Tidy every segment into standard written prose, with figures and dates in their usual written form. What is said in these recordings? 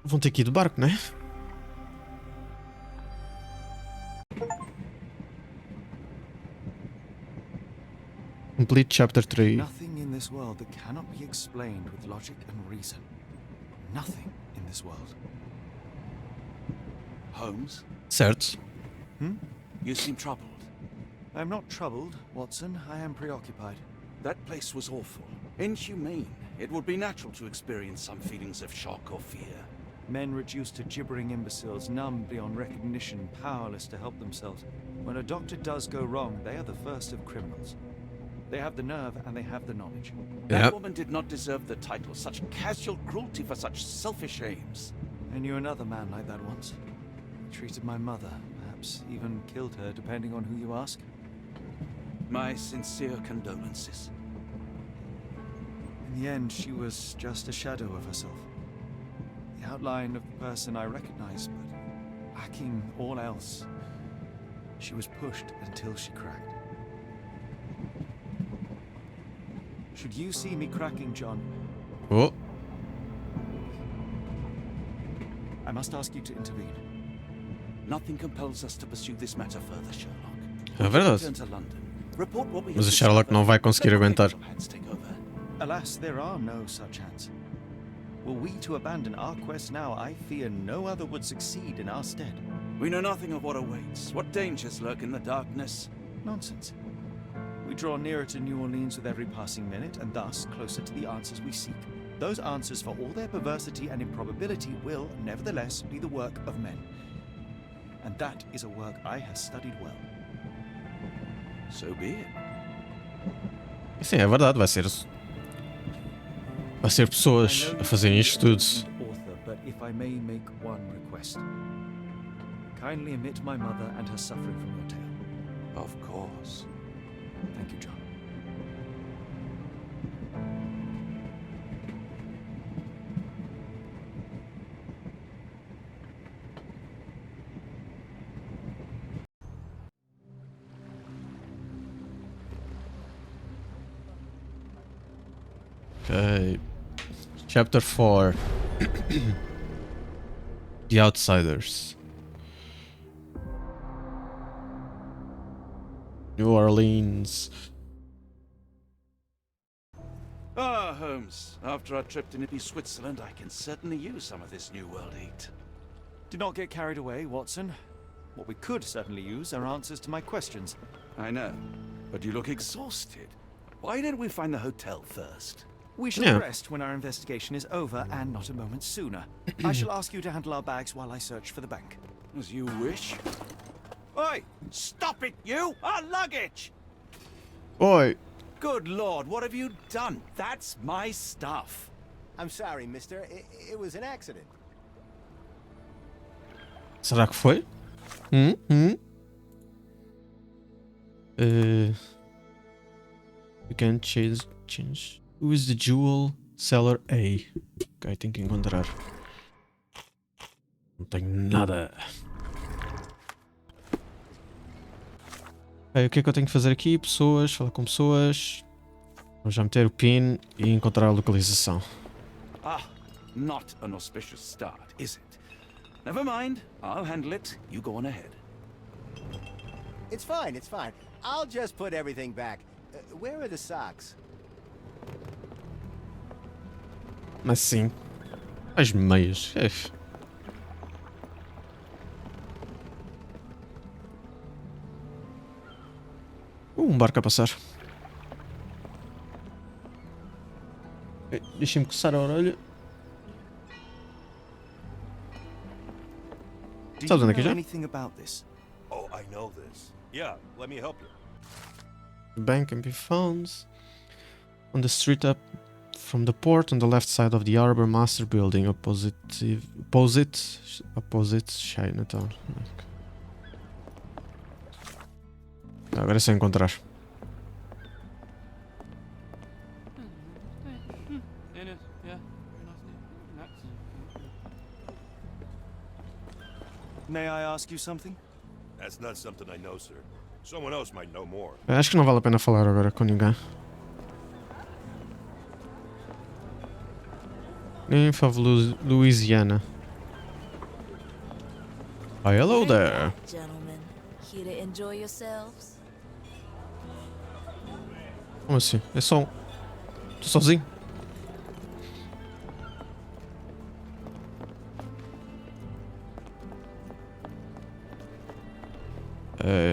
Vão ter que ir de barco, né? Complete chapter 3. Nothing in this world that cannot be explained with logic and reason. Nothing in this world. Holmes, Certo. you seem troubled. I'm not troubled, Watson. I am preoccupied. That place was awful, inhumane. It would be natural to experience some feelings of shock or fear. Men reduced to gibbering imbeciles, numb beyond recognition, powerless to help themselves. When a doctor does go wrong, they are the first of criminals. They have the nerve and they have the knowledge. That Yep. woman did not deserve the title. Such casual cruelty for such selfish aims. I knew another man like that once. He treated my mother, perhaps even killed her, depending on who you ask. My sincere condolences. In the end, she was just a shadow of herself. The outline of the person I recognized, but lacking all else. She was pushed until she cracked. Should you see me cracking, John, Oh, I must ask you to intervene. Nothing compels us to pursue this matter further, Sherlock. é verdade. Return to London. Report what we Mas o have Sherlock não vai discovered. conseguir Let aguentar. potential hands take over. Alas, there are no such hands. Were we to abandon our quest now, I fear no other would succeed in our stead. We know nothing of what awaits. What dangers lurk in the darkness? Nonsense. We draw nearer to New Orleans with every passing minute, and thus closer to the answers we seek. Those answers, for all their perversity and improbability, will, nevertheless, be the work of men. And that is a work I have studied well. So be it. Sim, é verdade. Vai ser pessoas a fazerem isto tudo. Author, but if I may make one request, kindly omit my mother and her suffering from your tale. Of course. Thank you, John. Okay. Chapter 4. The Outsiders. New Orleans. Ah, Holmes. After our trip to nippy Switzerland, I can certainly use some of this New World heat. Do not get carried away, Watson. What we could certainly use are answers to my questions. I know, but you look exhausted. Why didn't we find the hotel first? We shall Yeah. rest when our investigation is over, and not a moment sooner. I shall ask you to handle our bags while I search for the bank. As you wish. Oi! Stop it, you! Our luggage! Oi! Good Lord, what have you done? That's my stuff. I'm sorry, mister. It was an accident. Será que foi? We can change. Who is the jewel seller A? Ok, tenho que encontrar. Não tenho nada. Ok, o que é que eu tenho que fazer aqui? Pessoas, falar com pessoas. Vamos já meter o PIN e encontrar a localização. Ah, not an auspicious start, is it? Never mind. I'll handle it. You go on ahead. It's fine, it's fine. I'll just put everything back. Where are the socks? Mas sim. As meias. Barco a passar. Deixa-me coçar a orelha. Do Sabes you onde é que know já? anything about this? Oh, I know this. Yeah, let me help you. The bank can be found on the street up from the port on the left side of the Harbour Master Building, opposite Chinatown. Agora é só encontrar. May I ask you something? That's not something I know, sir. Someone else might know more. Acho que não vale a pena falar agora com ninguém. Nem Louisiana. Hi, hello there. Gentlemen, here to enjoy yourselves? Como assim? É só um... Tô sozinho.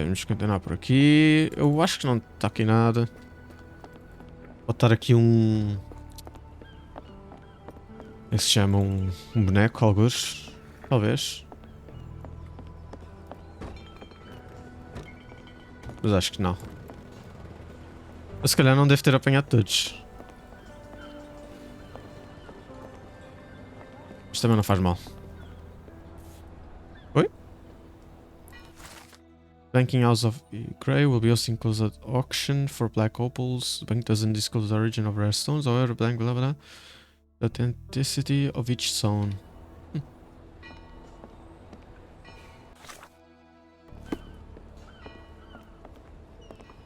Vamos continuar por aqui. Eu acho que não está aqui nada. Pode estar aqui um... Como é que se chama? Um boneco, algures. Talvez. Mas acho que não. Mas se calhar não deve ter apanhado todos. Mas também não faz mal. Oi? Banking House of Grey will be hosting closed auction for black opals. The bank doesn't disclose the origin of rare stones, however, blank blah blah. The authenticity of each stone.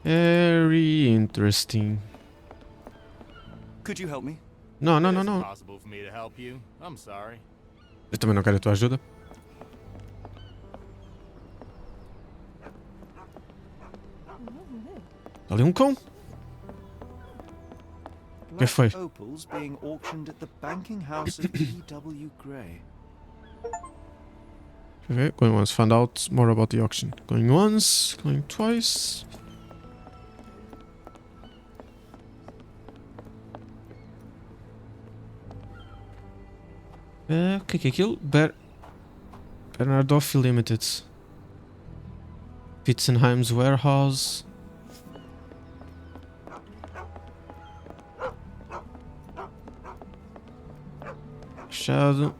Very interesting. Could you help me? Não, não, It não, isn't não. possible for me to help you. I'm sorry. Eu também não quero a tua ajuda. Ali um cão. O que foi? Black opals being auctioned at the banking house of E.W. Gray. Okay, going once. Find out more about the auction. Going once, going twice. O que é aquilo? Bernardoff Limited. Fitzenheim's Warehouse. Fechado.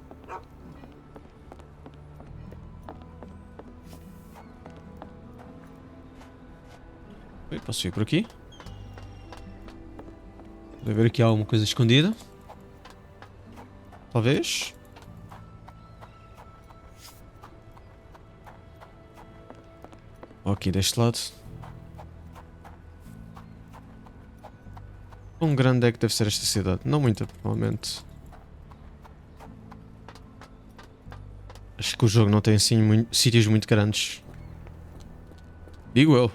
Oi, posso ir por aqui? Deve haver aqui alguma coisa escondida. Talvez. Ou aqui deste lado. Quão grande é que deve ser esta cidade? Não muita, provavelmente. Acho que o jogo não tem assim sítios muito grandes. Digo eu.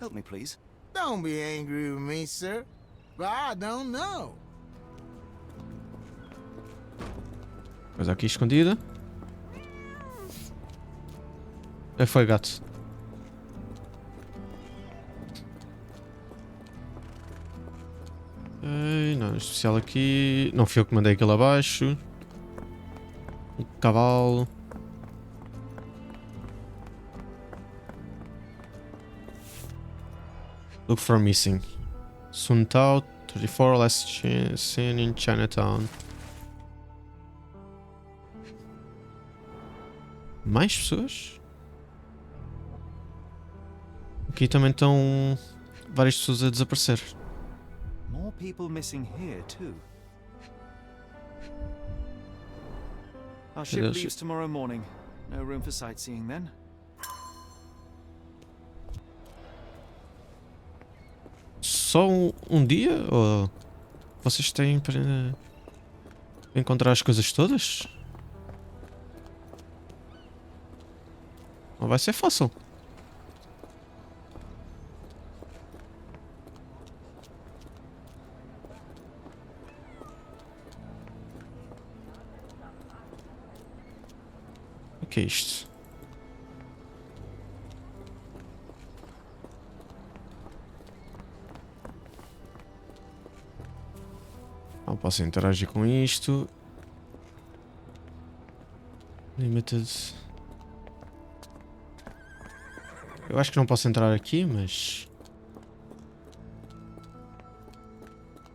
Help me, please. Don't be angry with me, sir, but I don't know. Coisa aqui escondida. Foi gato. Nada especial aqui. Não fui eu que mandei aquilo abaixo. Um cavalo. Look for missing. Suntao 34 last seen in Chinatown. Mais pessoas? Aqui também estão várias pessoas a desaparecer. More people missing here, too. Our ship Yes. leaves tomorrow morning. No room for sightseeing then. Só um dia? Ou vocês têm para encontrar as coisas todas? Não vai ser fácil. O que é isto? Não posso interagir com isto. Limited. Eu acho que não posso entrar aqui, mas...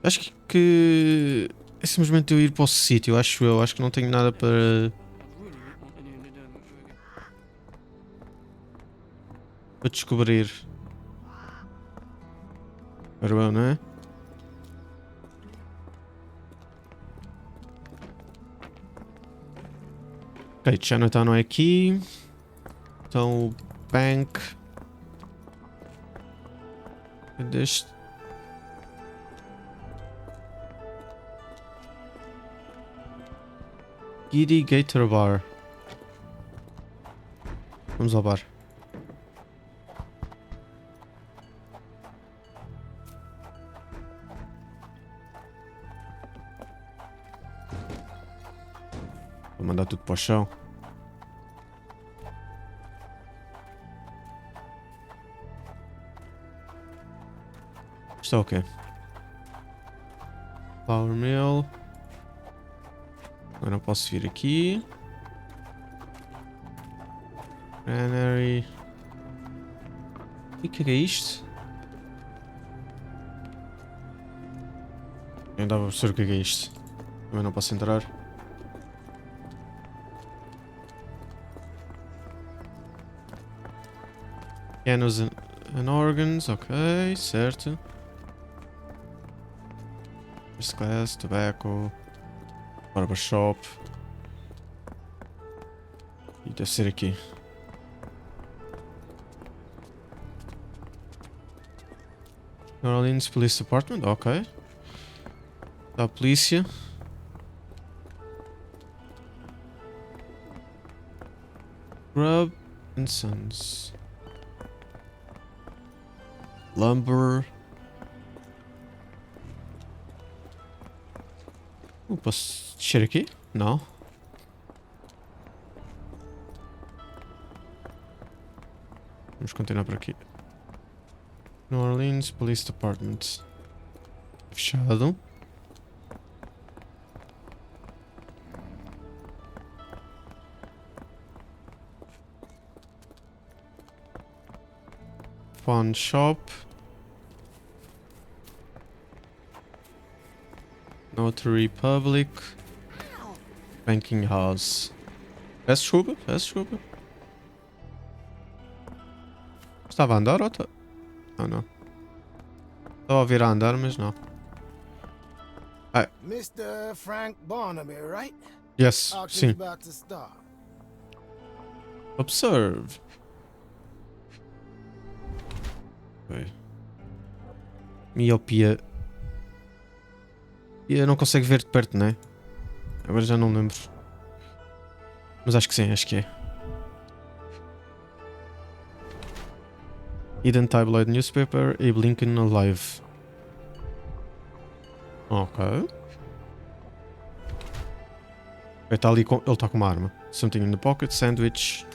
Acho que é simplesmente eu ir para o sítio, acho eu. Acho que não tenho nada para descobrir. Espero eu, não é? Ok, Chinatown não é aqui. Então o Bank. É deste. Giddy Gator Bar. Vamos ao bar. Vou mandar tudo para o chão. Isto é o quê? Power Mill. Agora posso vir aqui. Granary. E o que é isto? Eu andava a perceber o que é isto. Também não posso entrar. Pianos and organs, ok, certo. First class, tobacco, barbershop. E deve ser aqui. New Orleans Police Department, ok. Está a polícia. Grub and Sons. Lumber. Posso descer aqui? Não. Vamos continuar por aqui. New Orleans Police Department. Fechado. Pawn shop. Notary Public. Banking House. Peço desculpa, peço desculpa. Estava a andar ou tá? Ah, não. Estava a ouvir a andar, mas não. Ah, Mr. Frank Barnaby, right? yes, Auction's sim. about to start. Observe. Ok. Miopia. E eu não consigo ver de perto, né? Agora já não me lembro. Mas acho que sim, acho que é. Hidden Tabloid Newspaper e Blinken Alive. Ok. Ele está ali com, ele está com uma arma. Something in the pocket, sandwich.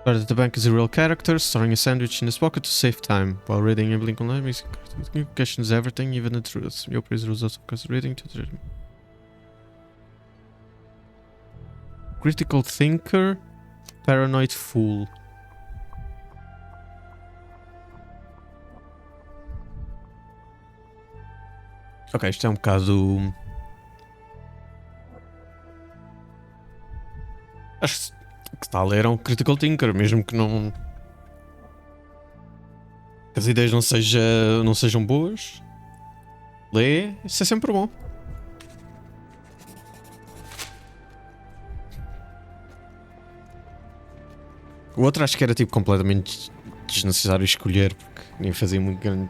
But the bank is a real character, storing a sandwich in his pocket to save time. While reading a Blinken Alive, he questions everything, even the truth. Your praise results of reading to the critical thinker, paranoid fool. Ok, isto é um bocado... Acho que está a ler é um critical thinker, mesmo que não... Que as ideias não sejam boas. Lê, isso é sempre bom. O outro acho que era tipo completamente desnecessário escolher, porque nem fazia muito grande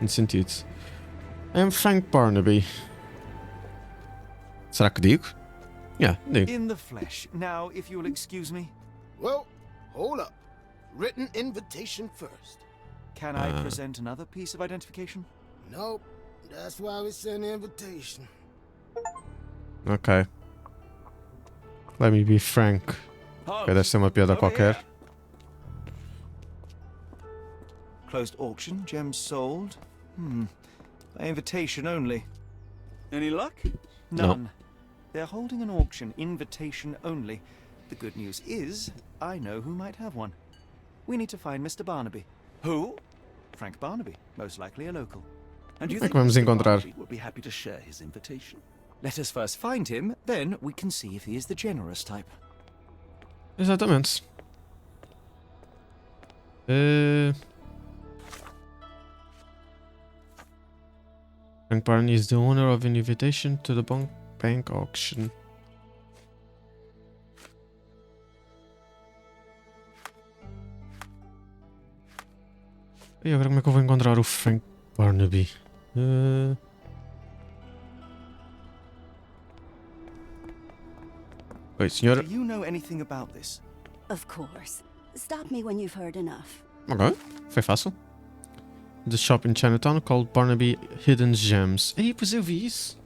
sentido. I'm Frank Barnaby. Será que digo? Yeah, digo. In the flesh. Now, if you'll excuse me, Well, hold up. Written invitation first. can I present another piece of identification? Nope. That's why we send the invitation. Ok. Let me be frank. Ok, deve ser uma piada qualquer. Closed auction, gems sold. By invitation only. Any luck? None. They're holding an auction, invitation only. The good news is, I know who might have one. We need to find Mr. Barnaby. Who? Frank Barnaby, most likely a local. And you Como é think que vamos Mr. encontrar? Barnaby would be happy to share his invitation? Let us first find him, then we can see if he is the generous type. Exatamente. Frank Barney is the owner of an invitation to the bank auction. E agora como é que eu vou encontrar o Frank Barnaby? Oi, senhora. Do you know anything about this? Of course. Stop me when you've heard enough. Ok, foi fácil. The shop in Chinatown called Barnaby Hidden Gems. Ei, pois eu vi isso.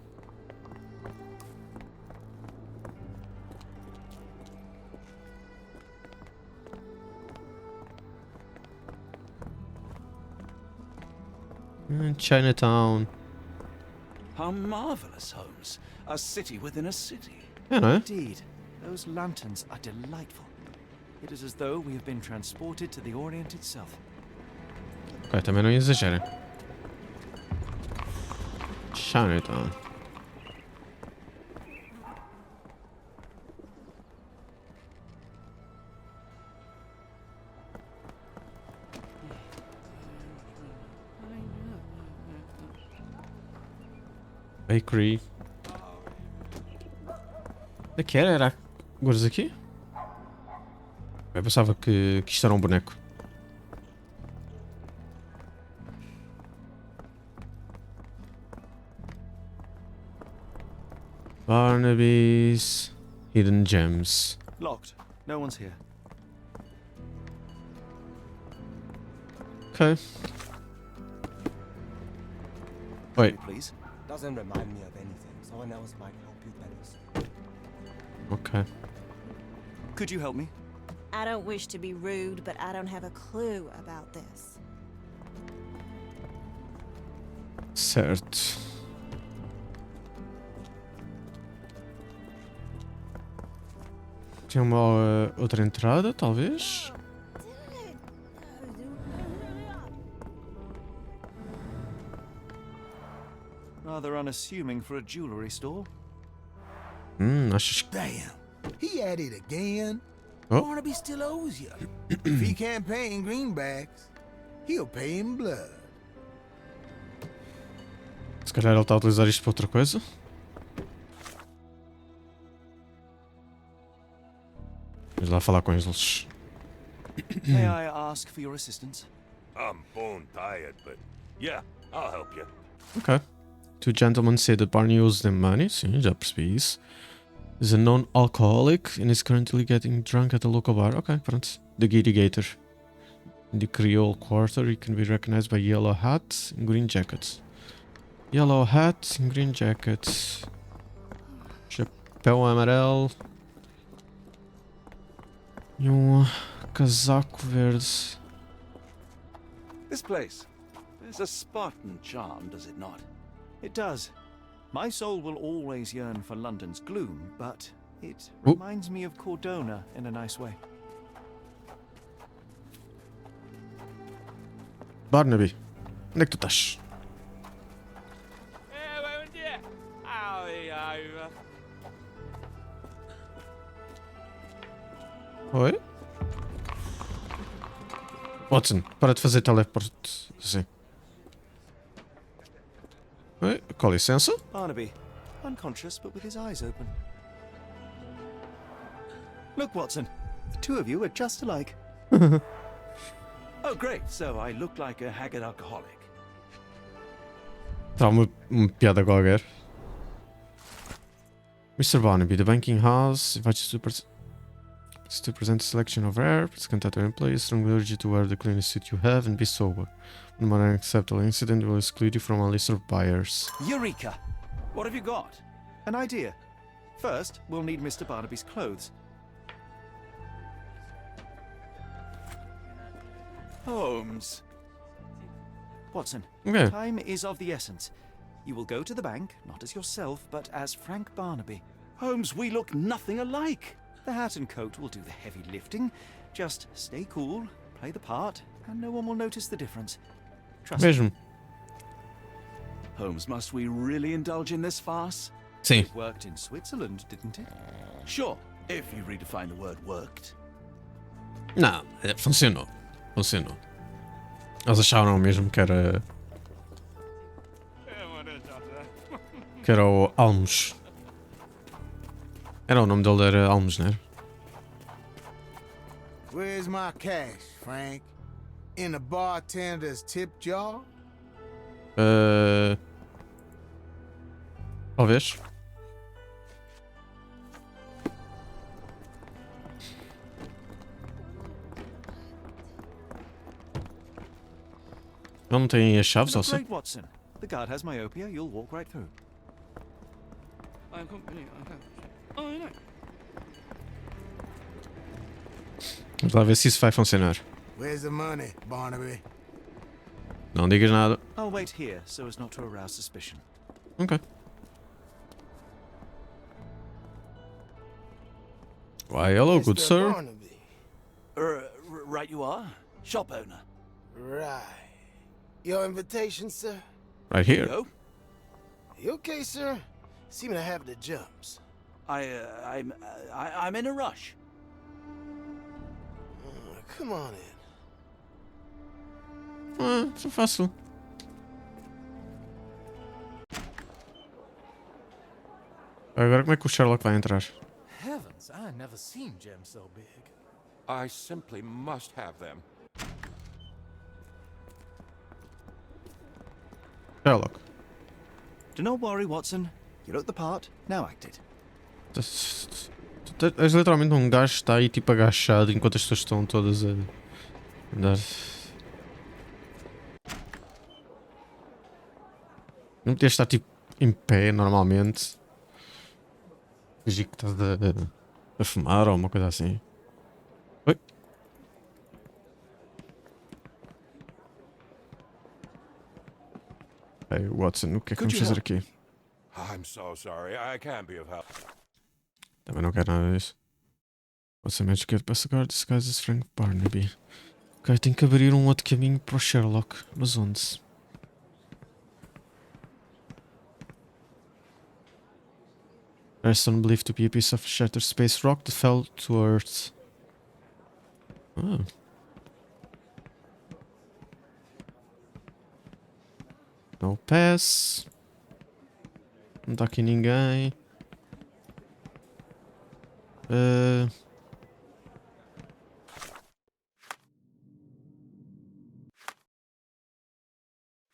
Chinatown. How marvelous, Holmes. A city within a city. É, não é? Indeed. Those lanterns are delightful. It is as though we have been transported to the Orient itself. Ok, também não exagerem. Chinatown. Bakery. O que era? Era agora aqui? Eu pensava que isto era um boneco. Barnaby's Hidden Gems. Locked. No one's here. Ok. Oi. Please. Doesn't remind me of anything. Someone else might help you better. Ok. Could you help me? I don't wish to be rude, but I don't have a clue about this. Certo. Tem uma outra entrada, talvez? Rather unassuming for a jewelry store. Achas que... Damn. He at it again. Oh. Barnaby still owes you. If he can't pay in greenbacks, he'll pay in blood. Se calhar ele está a utilizar isto para outra coisa? Vamos lá falar com eles. May I ask for your assistance? I'm bone tired, but yeah, I'll help you. Ok. Two gentlemen say that Barney owes them money. Sim, já percebi isso. He's a non-alcoholic and is currently getting drunk at a local bar. Ok, pronto. The Giddy Gator. In the Creole Quarter, he can be recognized by yellow hat and green jacket. Yellow hat and green jacket. Chapéu amarelo. E casaco verde. This place. There's a Spartan charm, does it not? It does. My soul will always yearn for London's gloom, but it Ooh. reminds me of Cordona in a nice way. Barnaby, onde é que tu estás? Oi? Watson, para de fazer teleporte. Sim. Oi, com licença. Barnaby, unconscious but with his eyes open. Look, Watson, the two of you are just alike. Oh, great. So I look like a haggard alcoholic. Tá uma piada qualquer. Mr. Barnaby, the banking house invites you to present a selection of rare. Please contact your employees. Strongly urge you to wear the cleanest suit you have and be sober. No matter acceptable incident will exclude you from a list of buyers. Eureka! What have you got? An idea. First, we'll need Mr. Barnaby's clothes. Holmes. Watson, Okay. time is of the essence. You will go to the bank, not as yourself, but as Frank Barnaby. Holmes, we look nothing alike. The hat and coat will do the heavy lifting. Just stay cool, play the part, and no one will notice the difference. Trust me. Mesmo. Holmes, must we really indulge in this farce? Sim. It worked in Switzerland, didn't it? Sure, if you redefine the word worked. Não, funcionou. Funcionou. Eles acharam mesmo que era. Que era o Almos. Era o nome dele, era Almos, não era? Where's my cash, Frank? In the bartender's tip jar? Talvez. não tem as chaves, ou I'm assim? afraid, Watson. The guard has myopia. You'll walk right through. Vamos lá ver se isso vai funcionar. Where's the money, Barnaby? Não digas nada. I'll wait here so as not to arouse suspicion. Ok. Why, hello, good Mr. sir. Barnaby. Right you are. Shop owner. Right. Your invitation, sir? Right here. Yo. You okay, sir? Seem to have the jumps. I'm in a rush. Come on in. Foi fácil. Agora como é que o Sherlock vai entrar? Heavens, I never seen gems so big. I simply must have them. Sherlock. Do not worry, Watson. You look the part. Now act it. És literalmente um gajo que está aí tipo agachado enquanto as pessoas estão todas a andar. Não podias estar tipo em pé normalmente. Fingir que estás a fumar ou uma coisa assim. Oi? Hey Watson, o que é que Could vamos you fazer help? aqui? I'm so sorry. I can't be of help. Também não quero nada disso. What's a magic get past the guard disguised as Frank Barnaby. Ok, tenho que abrir um outro caminho para o Sherlock. Mas onde? Redstone believed to be a piece of shattered space rock that fell to Earth. Ah. No pass. Não está aqui ninguém.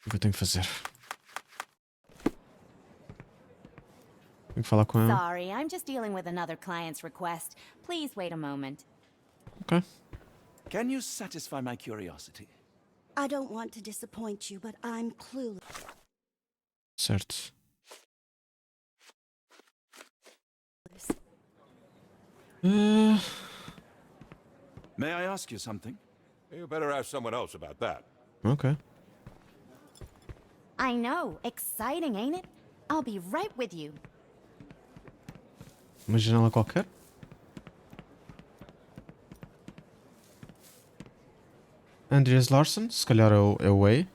O que eu tenho que fazer? Tenho que falar com ela. Sorry, I'm just dealing with another client's request. Please wait a moment. Ok. Can you satisfy my curiosity? I don't want to disappoint you, but I'm clueless. Certo. May I ask you something? You better ask someone else about that. Ok. I know. Exciting, ain't it? I'll be right with you. Uma janela qualquer? Andreas Larsen, se calhar é o Way.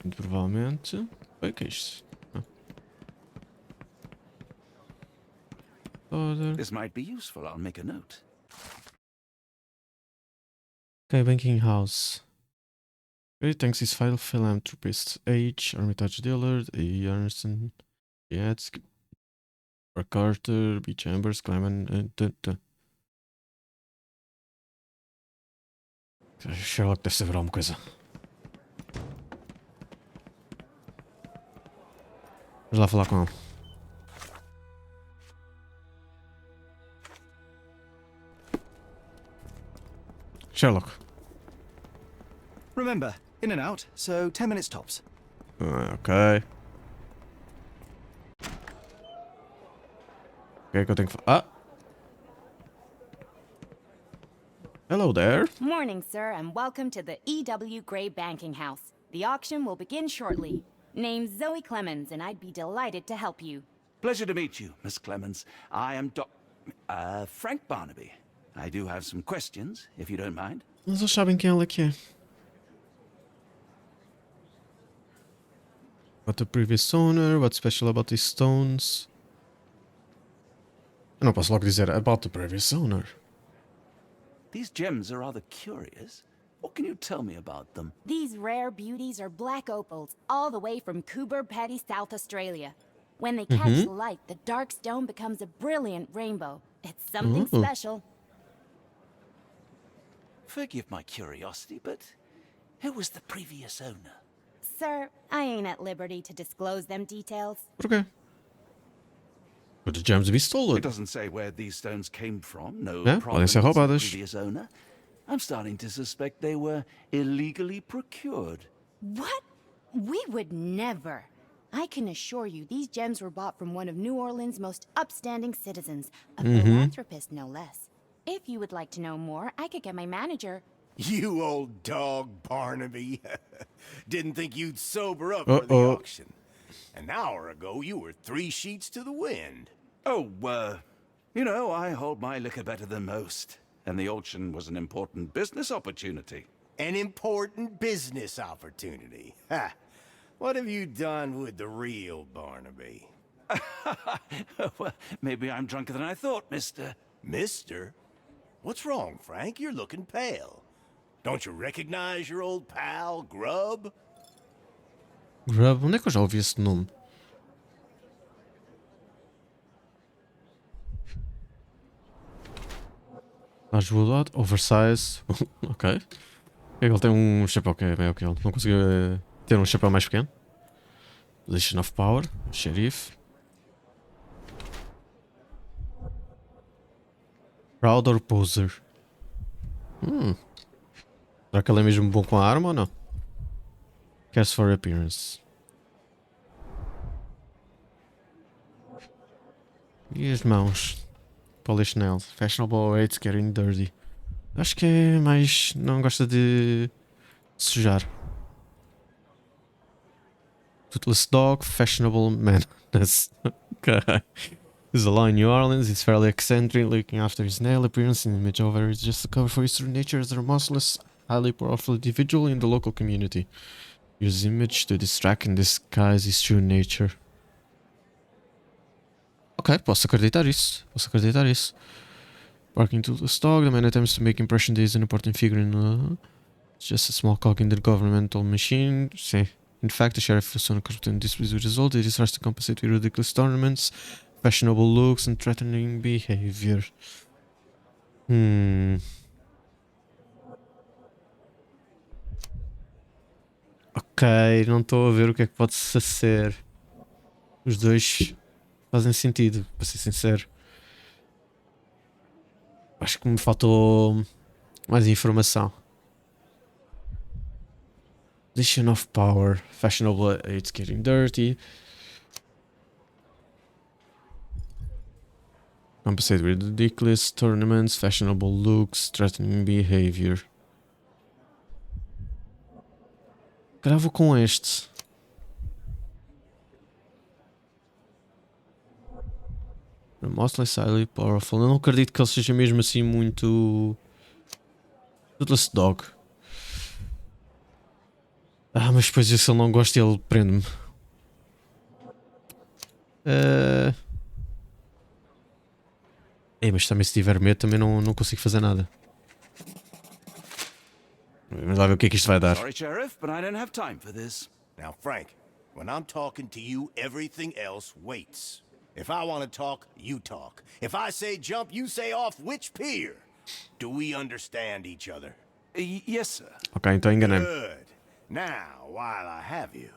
Muito provavelmente. Oi, o que é isto? Order. This might be useful. I'll make a note. Ok, Banking House. Great, thanks is file philanthropist. H. Armitage Dillard. E. Ernson. Yates. R. Carter. B. Chambers. Clement. Sherlock deve saber alguma coisa. Vamos lá falar com ele. Sherlock. Remember, in and out, so 10 minutes tops. Ok. O que é que eu tenho que falar? Hello there. Morning, sir, and welcome to the E.W. Gray Banking House. The auction will begin shortly. Name's Zoe Clemens, and I'd be delighted to help you. Pleasure to meet you, Miss Clemens. I am Frank Barnaby. I do have some questions, if you don't mind. Mas eles sabem quem ela é que é. About the previous owner, what's special about these stones? Eu não posso logo dizer about the previous owner. These gems are rather curious. What can you tell me about them? These rare beauties are black opals, all the way from Coober Pedy, South Australia. When they catch light, the dark stone becomes a brilliant rainbow. It's something Ooh. special. Forgive my curiosity, but who was the previous owner? Sir, I ain't at liberty to disclose them details. Porquê? Could the gems be stolen? It doesn't say where these stones came from. No Yeah, podem ser provenance of roubadas. previous owner. I'm starting to suspect they were illegally procured. What? We would never. I can assure you these gems were bought from one of New Orleans' most upstanding citizens, a philanthropist no less. If you would like to know more, I could get my manager. You old dog, Barnaby. Didn't think you'd sober up for the auction. An hour ago, you were 3 sheets to the wind. Oh, you know, I hold my liquor better than most. And the auction was an important business opportunity. An important business opportunity. Ha! What have you done with the real Barnaby? Well, maybe I'm drunker than I thought, mister. Mister? What's wrong, Frank? You're looking pale. Don't you recognize your old pal, Grub? Grub? Onde é que eu já ouvi esse nome? Ajudado, oversize. Ok. Ele tem um chapéu que é maior que ele. Não conseguiu ter um chapéu mais pequeno. Position of power. Xerife. Proud or poser? Será que ele é mesmo bom com a arma ou não? Cares for appearance. E as mãos? Polish nails. Fashionable hates getting dirty. Acho que é mais... não gosta de sujar. Toothless dog. Fashionable madness. Okay. He's a law in New Orleans. He's fairly eccentric, looking after his nail appearance and image over is just a cover for his true nature as a remorseless, highly powerful individual in the local community. Use image to distract and disguise his true nature. Ok, posso acreditar isso. Barking to the dog, the man attempts to make impression that he's an important figure in just a small cog in the governmental machine. Sim. In fact, the sheriff was so uncomfortable and displeased with the result that he tries to compensate with ridiculous tournaments, fashionable looks and threatening behavior. Ok, não estou a ver o que é que pode ser. Os dois fazem sentido, para ser sincero. Acho que me faltou mais informação. Position of power. Fashionable, it's getting dirty. Compensate with ridiculous tournaments, fashionable looks, threatening behavior. Gravo com este. Mostly highly powerful. Eu não acredito que ele seja mesmo assim muito... Toothless dog. Mas depois se ele não gosta ele prende-me. Mas também se tiver medo também não consigo fazer nada. Vamos lá ver o que é que isto vai dar. Sorry, Sheriff, but I don't have time for this. Now, Frank, when I'm talking to you, everything else waits. If I want to talk, you talk. If I say jump, you say off which pier. Do we understand each other? Yes, sir. Ok, então enganei-me. Good. Now, while I have you,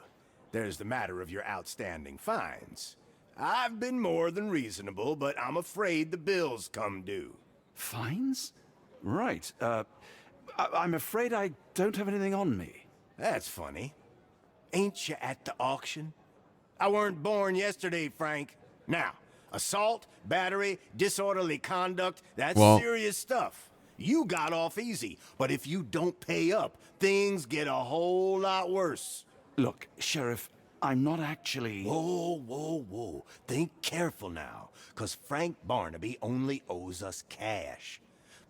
there's the matter of your outstanding fines. I've been more than reasonable, but I'm afraid the bills come due. Fines? Right. I'm afraid I don't have anything on me. That's funny. Ain't you at the auction? I weren't born yesterday, Frank. Now, assault, battery, disorderly conduct, that's serious stuff. You got off easy, but if you don't pay up, things get a whole lot worse. Look, Sheriff, I'm not actually... Whoa. Think careful now, because Frank Barnaby only owes us cash.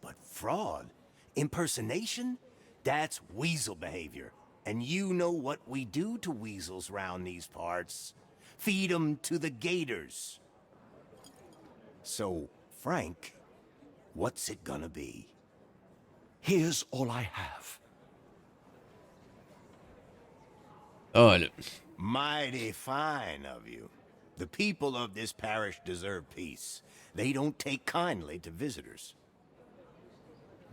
But fraud, impersonation, that's weasel behavior. And you know what we do to weasels round these parts. Feed 'em to the gators. So, Frank, what's it gonna be? Here's all I have. Olha. Mighty fine of you. The people of this parish deserve peace. They don't take kindly to visitors.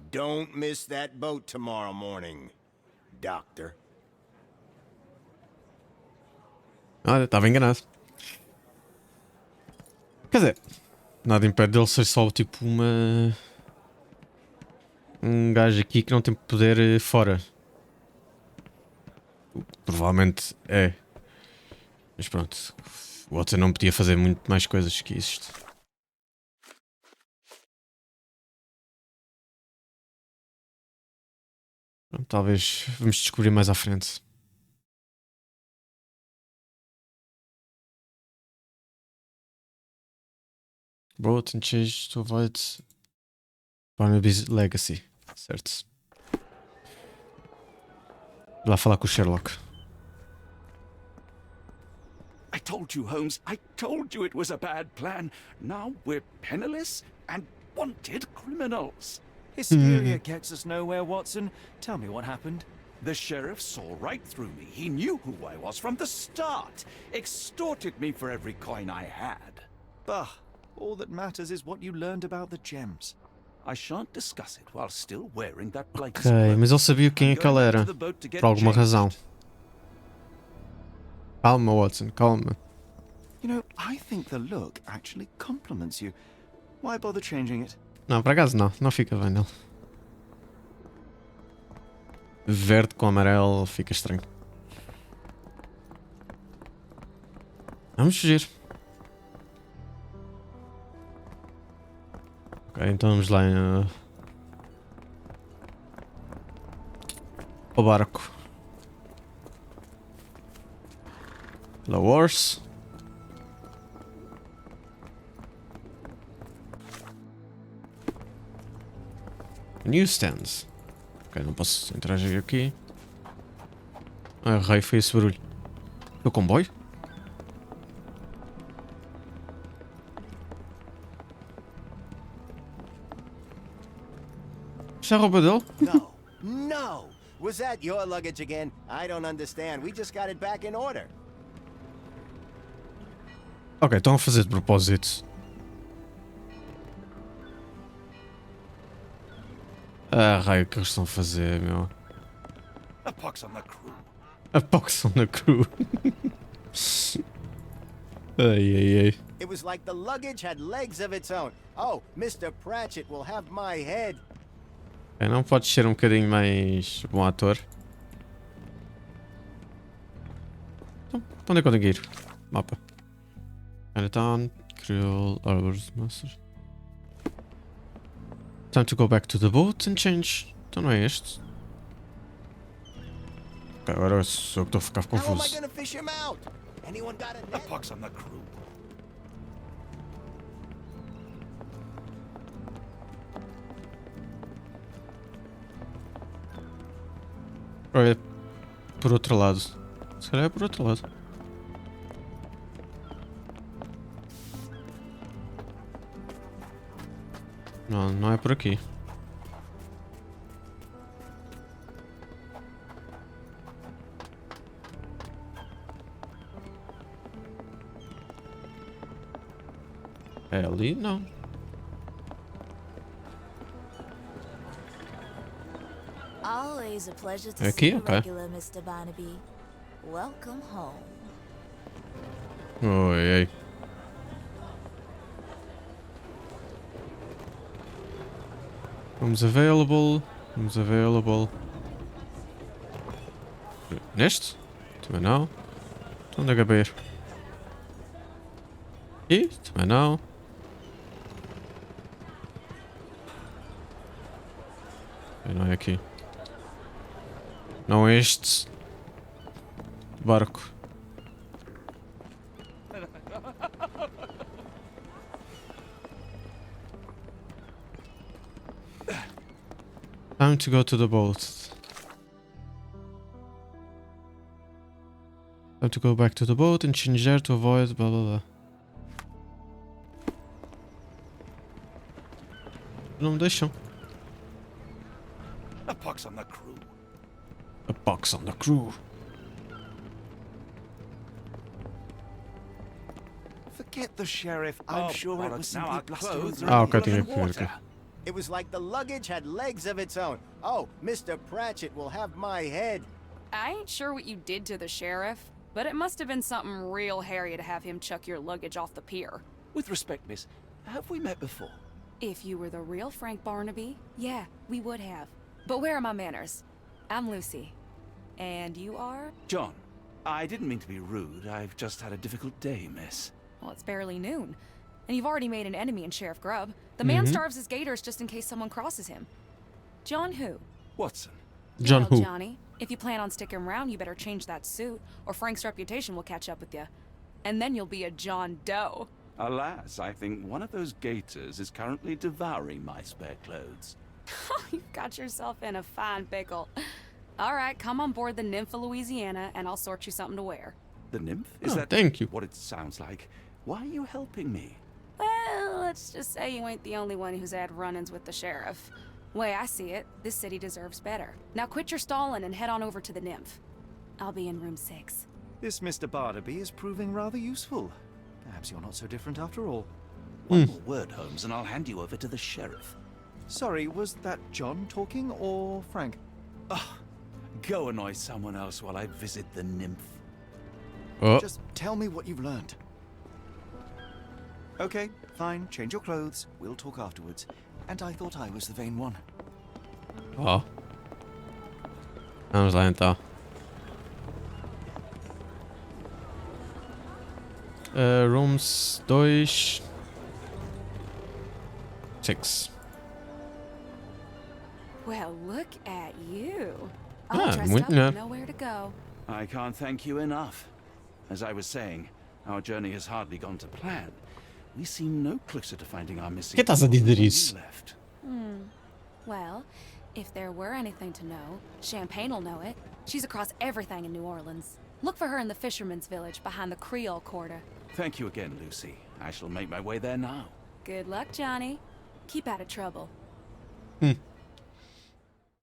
Don't miss that boat tomorrow morning, Doctor. Olha, estava enganado. Quer dizer, nada impede dele ser só tipo uma um gajo aqui que não tem poder fora. Provavelmente é. Mas pronto. O Watson não podia fazer muito mais coisas que isto. Pronto, talvez vamos descobrir mais à frente. Brought and changed to avoid Barnaby's legacy. Certo. Vou lá falar com o Sherlock. I told you, Holmes. I told you it was a bad plan. Now we're penniless and wanted criminals. Hysteria gets us nowhere, Watson. Tell me what happened. The sheriff saw right through me. He knew who I was from the start. Extorted me for every coin I had. Bah, all that matters is what you learned about the gems. I shan't discuss it while still wearing that latest Ok, cloak. mas ele sabia quem é I'm que ela going era. to the boat to get Por alguma changed. razão. Calma, Watson, calma. You know, I think the look actually compliments you. Why bother changing it? Não, por acaso não. Não fica bem nele. Verde com amarelo fica estranho. Vamos fugir. Ok, então vamos lá ao barco. Pela Wars. Newsstands. Ok, não posso interagir aqui. Ah, raio, foi esse barulho. O comboio? Isto é a roupa dele? No, no! Was that your luggage again? I don't understand. We just got it back in order. Ok, estão a fazer de propósito. Ah, raio, o que eles estão a fazer, meu? A pox on the crew. A pox on the crew. Ai, ai, ai. It was like the luggage had legs of its own. Oh, Mr. Pratchett will have my head. Ok, não podes ser um bocadinho mais bom ator? Então, para onde é que eu tenho que ir? Mapa. Chinatown, Creole, Arbors, Master. Time to go back to the boat and change. Então não é este. Ok, agora sou eu que estou a ficar How am I confuso. gonna fish him out? Anyone got a A net? pox on the crew. Ou é por outro lado? Se calhar é por outro lado. Não, não é por aqui. É ali? Não. Always a pleasure to Aqui? see you Ok. regular, Mr. Barnaby. Welcome home. Oi, oi. Rooms available. Rooms available. Neste? Também não. Então onde é que é para ir? Aqui? Também não. Não é aqui. Não é este barco. Time to go to the boat. Time to go back to the boat and change there to avoid blah blah blah. Não me deixam. A pox on the crew. A box on the crew. Forget the sheriff. I'm Oh, sure it bollocks. was Now simply our blustering clothes through. are Ah, ok, full of tinha que ver water. aqui. It was like the luggage had legs of its own. Oh, Mr. Pratchett will have my head. I ain't sure what you did to the sheriff, but it must have been something real hairy to have him chuck your luggage off the pier. With respect, miss, have we met before? If you were the real Frank Barnaby, yeah, we would have. But where are my manners? I'm Lucy. And you are? John, I didn't mean to be rude. I've just had a difficult day, miss. Well, it's barely noon. And you've already made an enemy in Sheriff Grubb. The man starves his gators just in case someone crosses him. John who? Watson. John Well, who? Johnny, if you plan on sticking around, you better change that suit, or Frank's reputation will catch up with you. And then you'll be a John Doe. Alas, I think one of those gators is currently devouring my spare clothes. You've got yourself in a fine pickle. All right, come on board the Nymph of Louisiana, and I'll sort you something to wear. The nymph? Is Oh, that thank you. what it sounds like? Why are you helping me? Well, let's just say you ain't the only one who's had run-ins with the sheriff. Way I see it, this city deserves better. Now quit your stalling and head on over to the Nymph. I'll be in room 6. This Mr. Barnaby is proving rather useful. Perhaps you're not so different after all. One more word, Holmes, and I'll hand you over to the sheriff. Sorry, was that John talking or Frank? Go annoy someone else while I visit the nymph. Oh, Just tell me what you've learned. Okay, fine. Change your clothes. We'll talk afterwards. And I thought I was the vain one. ja. Vamos lá então. Rooms 2 6. Well, look at you. Ah, All dressed muito up melhor. and nowhere to go. I can't thank you enough. As I was saying, our journey has hardly gone to plan. We seem no closer to finding our missing Que estás a people dizer than isso? we left. Well, if there were anything to know, Champagne'll know it. She's across everything in New Orleans. Look for her in the fisherman's village behind the Creole Quarter. Thank you again, Lucy. I shall make my way there now. Good luck, Johnny. Keep out of trouble.